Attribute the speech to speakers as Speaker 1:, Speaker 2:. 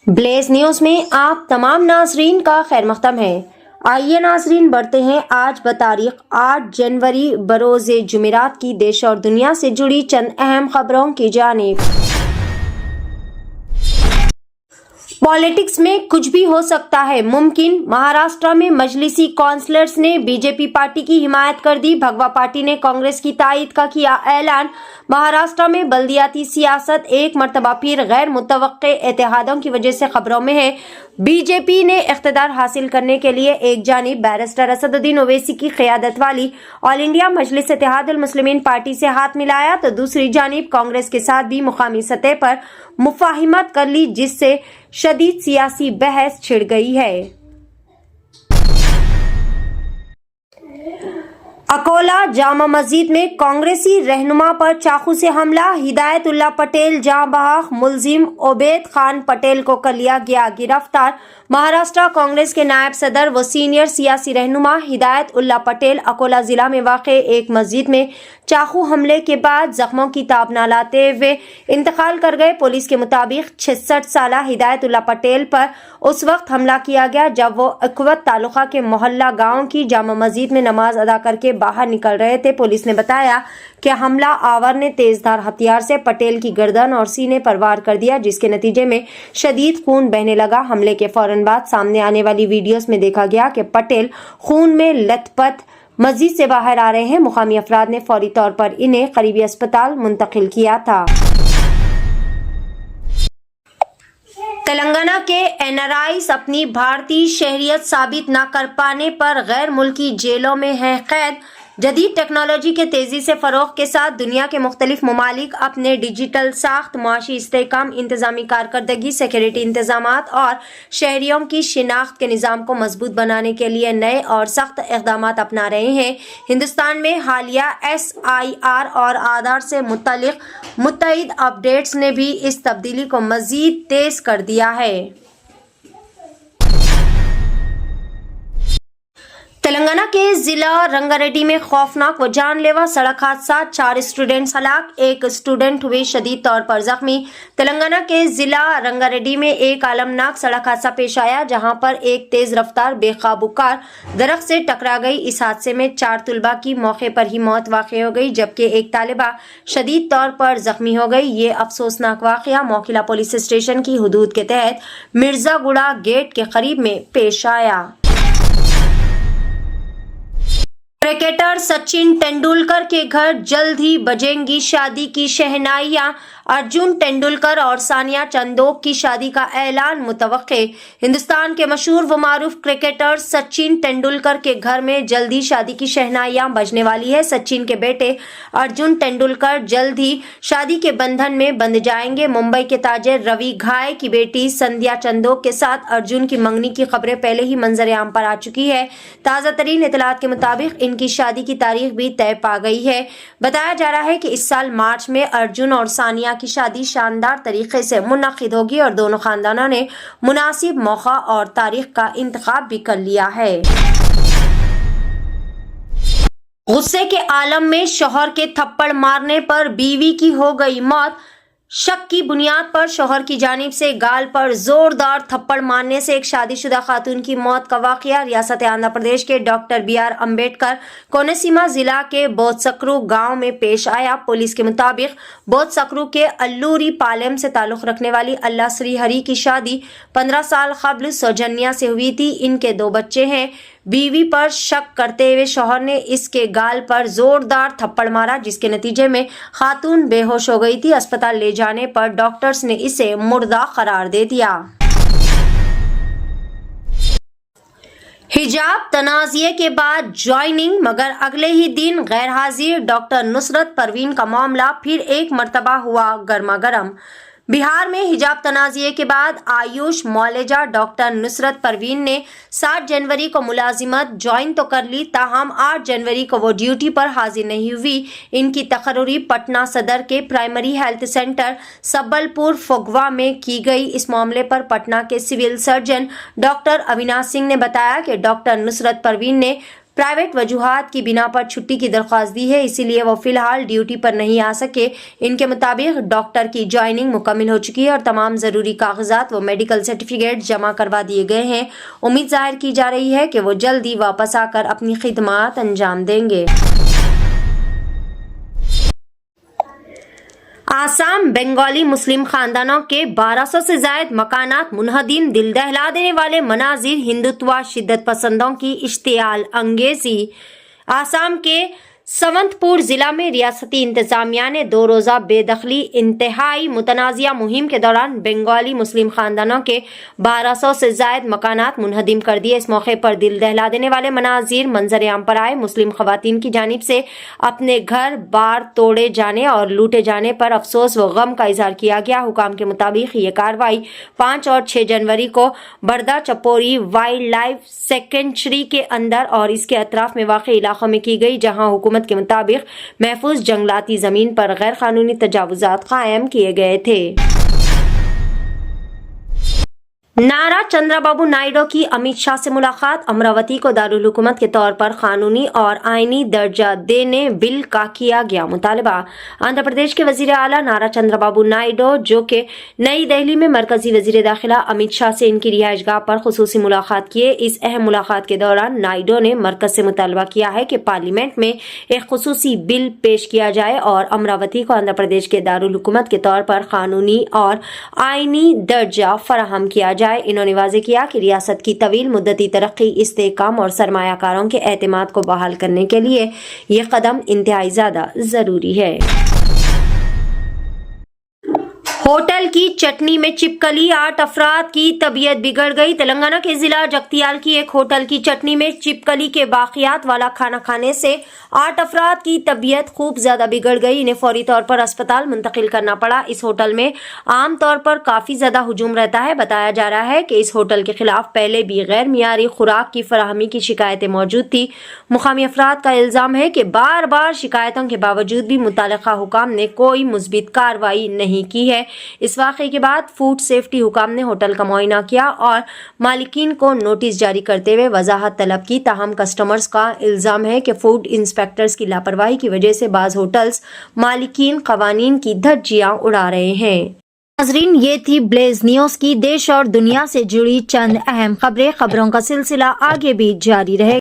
Speaker 1: Blaze news में आप तमाम नाजरीन का खैर मक़दम है। आइए नाजरीन बढ़ते हैं आज बतारीख 8 जनवरी बरोज़ जुमेरात की देश और दुनिया से जुड़ी चंद अहम खबरों की जानिब। पॉलिटिक्स में कुछ भी हो सकता है मुमकिन। महाराष्ट्र में मजलिसी काउंसलर्स ने बीजेपी पार्टी की हिमायत कर दी। भगवा पार्टी ने कांग्रेस की तायद का किया ऐलान। महाराष्ट्र में बल्दियाती सियासत एक मरतबा फिर गैर मुतवक्के इत्तेहादों की वजह से खबरों में है। बीजेपी ने इख्तिदार हासिल करने के लिए एक जानिब बैरिस्टर असदुद्दीन ओवैसी की क़यादत वाली ऑल इंडिया मजलिस इत्तेहादुल मुस्लिमीन पार्टी से हाथ मिलाया, तो दूसरी जानिब कांग्रेस के साथ भी मुकामी सतह पर मुफाहिमत कर ली, जिससे शदीद सियासी बहस छिड़ गई है। अकोला जामा मस्जिद में कांग्रेसी रहनुमा पर चाकू से हमला। हिदायतुल्लाह पटेल जहां बहक मुलजिम उबैद खान पटेल को कर लिया गया गिरफ्तार। महाराष्ट्र कांग्रेस के नायब सदर व सीनियर सियासी रहनुमा हिदायतुल्लाह पटेल अकोला जिला में वाक़े एक मस्जिद में चाकू हमले के बाद जख्मों की ताब न लाते हुए इंतकाल कर गए। पुलिस के मुताबिक 66 साला हिदायतुल्लाह पटेल पर उस वक्त हमला किया गया जब वो अकवत तालुका के मोहल्ला गांव की जामा मस्जिद में नमाज अदा करके बाहर निकल रहे थे। पुलिस ने बताया कि हमला आवर ने तेजधार हथियार से पटेल की गर्दन और सीने पर वार कर दिया, जिसके नतीजे में शदीद खून बहने लगा। हमले के फौरन बाद सामने आने वाली वीडियोस में देखा गया कि पटेल खून में लथपथ मस्जिद से बाहर आ रहे हैं। मुकामी अफराद ने फौरी तौर पर इन्हें करीबी अस्पताल मुंतकिल किया था। तेलंगाना के एनआरआईज अपनी भारतीय शहरियत साबित न कर पाने पर गैर मुल्की जेलों में हैं कैद। जदीद टेक्नोलॉजी के तेजी से फरोग के साथ दुनिया के मुख्तलिफ ममालिक अपने डिजिटल साख्त, मुआशी इस्तेहकाम, इंतजामी कारकर्दगी, सिक्योरिटी इंतजामात और शहरियों की शिनाख्त के निज़ाम को मजबूत बनाने के लिए नए और सख्त इक़दामात अपना रहे हैं। हिंदुस्तान में हालिया SIR और आधार से मुत्तहिद अपडेट्स ने भी इस तब्दीली को मजीद तेज कर दिया है। तेलंगाना के जिला रंगारेड्डी में खौफनाक व जानलेवा सड़क हादसा, 4 स्टूडेंट्स हलाक, 1 स्टूडेंट हुए शदीद तौर पर जख्मी। तेलंगाना के जिला रंगारेड्डी में एक आलमनाक सड़क हादसा पेश आया, जहां पर एक तेज रफ्तार बेकाबू कार दरख्त से टकरा गई। इस हादसे में 4 तुलबा की मौके पर ही मौत वाक़ई हो गई, जबकि एक तालिबा शदीद तौर पर जख्मी हो गई। ये अफसोसनाक वाक़या मोकिला पुलिस स्टेशन की हुदूद के तहत मिर्जागुड़ा गेट के करीब में पेश आया। क्रिकेटर सचिन तेंदुलकर के घर जल्द ही बजेंगी शादी की शहनाइयां। अर्जुन तेंदुलकर और सानिया चंदोक की शादी का ऐलान मुतवक्के। हिंदुस्तान के मशहूर व मारूफ क्रिकेटर सचिन तेंदुलकर के घर में जल्द ही शादी की शहनाइयां बजने वाली है। सचिन के बेटे अर्जुन तेंदुलकर जल्द ही शादी के बंधन में बंध जाएंगे। मुंबई के ताजिर रवि घाय की बेटी संध्या चंदोक के साथ अर्जुन की मंगनी की खबरें पहले ही मंजर आम पर आ चुकी है। ताज़ा तरीन इतलात के मुताबिक इनकी शादी की तारीख भी तय पा गई है। बताया जा रहा है कि इस साल मार्च में अर्जुन और सानिया की शादी शानदार तरीके से मुनक्किद होगी और दोनों खानदानों ने मुनासिब मौका और तारीख का इंतखाब भी कर लिया है। गुस्से के आलम में शौहर के थप्पड़ मारने पर बीवी की हो गई मौत। शक की बुनियाद पर शौहर की जानिब से गाल पर जोरदार थप्पड़ मारने से एक शादीशुदा खातून की मौत का वाकया रियासत आंध्र प्रदेश के डॉक्टर BR अम्बेडकर कोनसीमा जिला के बोत्सक्रू गांव में पेश आया। पुलिस के मुताबिक बोत्सक्रू के अल्लूरी पालेम से ताल्लुक रखने वाली अल्लाह श्री हरी की शादी 15 साल कबल सौजन्या से हुई थी। इनके 2 बच्चे हैं। बीवी पर शक करते हुए शौहर ने इसके गाल पर जोरदार थप्पड़ मारा, जिसके नतीजे में खातून बेहोश हो गई थी। अस्पताल ले जाने पर डॉक्टर्स ने इसे मुर्दा करार दे दिया। हिजाब तनाज़िये के बाद ज्वाइनिंग, मगर अगले ही दिन गैर हाजिर डॉक्टर नुसरत परवीन का मामला फिर एक मरतबा हुआ गर्मा गर्म। बिहार में हिजाब तनाज़िये के बाद आयुष मौलेजा डॉक्टर नुसरत परवीन ने 7 जनवरी को मुलाजिमत ज्वाइन तो कर ली, ताहम 8 जनवरी को वो ड्यूटी पर हाजिर नहीं हुई। इनकी तकर्री पटना सदर के प्राइमरी हेल्थ सेंटर सबलपुर फगवा में की गई। इस मामले पर पटना के civil surgeon doctor Avinash Singh ने बताया कि डॉक्टर नुसरत परवीन ने प्राइवेट वजूहात की बिना पर छुट्टी की दरख्वास्त दी है, इसीलिए वो फिलहाल ड्यूटी पर नहीं आ सके। इनके मुताबिक डॉक्टर की ज्वाइनिंग मुकम्मल हो चुकी है और तमाम ज़रूरी कागजात व मेडिकल सर्टिफिकेट जमा करवा दिए गए हैं। उम्मीद जाहिर की जा रही है कि वो जल्दी वापस आकर अपनी खिदमत अंजाम देंगे। आसाम बंगाली मुस्लिम खानदानों के 1200 से जायद मकानात मुनहदीम, दिल दहला देने वाले मनाजिर, हिंदुत्व शिद्दत पसंदों की इश्तियाल अंगेजी। आसाम के सवंतपुर जिला में रियासती इंतजामिया ने 2 रोज़ा बेदखली इंतहाई मुतनाज़िया मुहिम के दौरान बंगाली मुस्लिम खानदानों के 1200 से जायद मकानात मुनहदीम कर दिए। इस मौके पर दिल दहला देने वाले मनाजिर मंजर आम पर आए। मुस्लिम खवातीन की जानिब से अपने घर बार तोड़े जाने और लूटे जाने पर अफसोस व गम का इजहार किया गया। हुकाम के मुताबिक ये कार्रवाई 5 और 6 जनवरी को बरदा चपोरी वाइल्ड लाइफ सेंचुरी के अंदर और इसके अतराफ में वाक़ इलाकों में की गई, जहाँ हुकूमत के मुताबिक महफूज जंगलाती जमीन पर गैर कानूनी तजावुजात कायम किए गए थे। नारा चंद्रबाबू नायडू की अमित शाह से मुलाकात। अमरावती को दारुल हुकूमत के तौर पर कानूनी और आईनी दर्जा देने बिल का किया गया मुतालबा। आंध्र प्रदेश के वजीर आला नारा चंद्रबाबू नायडू, जो कि नई दिल्ली में मरकजी वजीर दाखिला अमित शाह से इनकी रिहाइशगाह पर खुसूसी मुलाकात किए। इस अहम मुलाकात के दौरान नायडू ने मरकज से मुतालबा किया है कि पार्लियामेंट में एक खुसूसी बिल पेश किया जाए और अमरावती को आंध्र प्रदेश के दारुल हुकूमत के तौर पर कानूनी और आईनी दर्जा फराहम किया जाए। इन्होंने वाज़ेह किया कि रियासत की तवील मुद्दती तरक्की, इस्तेहकाम और सरमायाकारों के एतमाद को बहाल करने के लिए ये कदम इंतहाई ज़्यादा ज़रूरी है। होटल की चटनी में छिपकली, 8 अफराद की तबीयत बिगड़ गई। तेलंगाना के जिला जगतियाल की एक होटल की चटनी में छिपकली के बाकियात वाला खाना खाने से 8 अफराद की तबीयत खूब ज्यादा बिगड़ गई। इन्हें फौरी तौर पर अस्पताल मुंतकिल करना पड़ा। इस होटल में आम तौर पर काफी ज्यादा हुजूम रहता है। बताया जा रहा है कि इस होटल के खिलाफ पहले भी गैर मियारी खुराक की फराहमी की शिकायतें मौजूद थी। मुकामी अफराद का इल्जाम है कि बार बार शिकायतों के बावजूद भी मुतालिका हुकाम ने कोई मुस्बित कार्रवाई नहीं की है। इस वाक़े के बाद फूड सेफ्टी हुकाम ने होटल का मुआयना किया और मालिकीन को नोटिस जारी करते हुए वजाहत तलब की। ताहम कस्टमर्स का इल्जाम है कि फूड इंस्पेक्टर्स की लापरवाही की वजह से बाज़ होटल्स मालिकीन कवानीन की धज्जियां उड़ा रहे हैं। नाज़रीन, ये थी ब्लेज न्यूज़ की देश और दुनिया से जुड़ी चंद अहम खबरें। खबरों का सिलसिला आगे भी जारी रहेगा।